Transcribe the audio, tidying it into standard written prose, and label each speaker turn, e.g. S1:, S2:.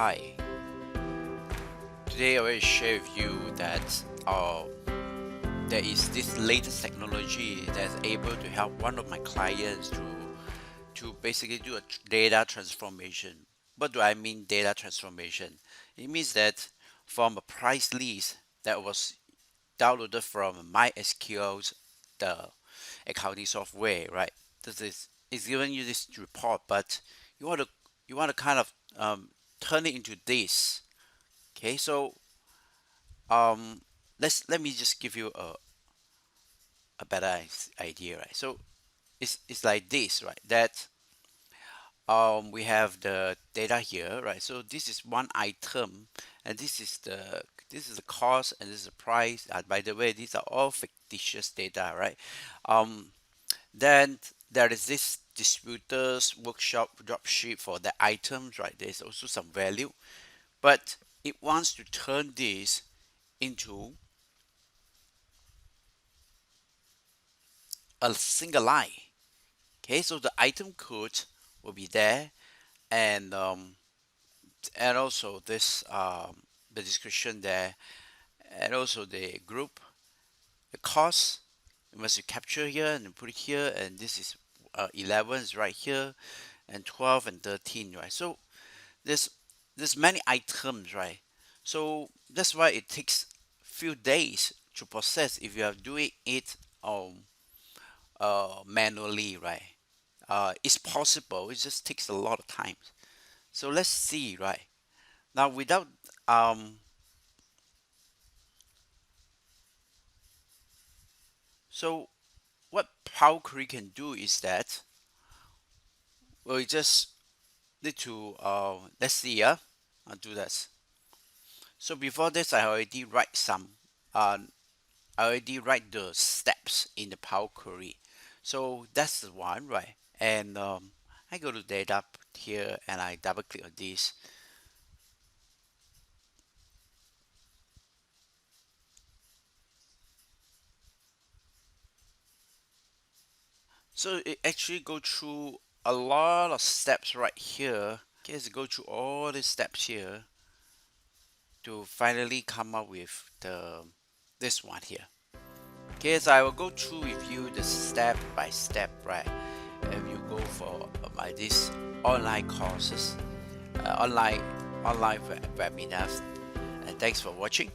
S1: Hi, today I will share with you that there is this latest technology that's able to help one of my clients to basically do a data transformation. What do I mean data transformation? It means that from a price list that was downloaded from MySQL's the accounting software, right? This is it's giving you this report, but you want to you want to kind of turn it into this. Okay, so um, let me just give you a better idea, right? So it's like this, right? That we have the data here, right? So this is one item, and this is the cost, and this is the price. By the way, these are all fictitious data, right? Um, then there is this distributors workshop dropship for the items, right? There's also some value, but it wants to turn this into a single line. Okay, so the item code will be there, and also this the description there, and also the group, the cost. You must capture here and put it here, and this is 11 is right here, and 12 and 13, right? So there's there's many items, right? So that's why it takes few days to process if you are doing it manually, right? It's possible. It just takes a lot of time. So let's see, right? Now without um, so what Power Query can do is that we just need to let's see, yeah, I'll do this. So before this, I already write some I already write the steps in the Power Query. So that's the one, right? And I go to data here and I double click on this. So it actually go through a lot of steps right here. Okay, let's go through all the steps here to finally come up with the this one here. Okay, so I will go through with you the step by step, right? And you go for my this online courses, online webinars. And thanks for watching.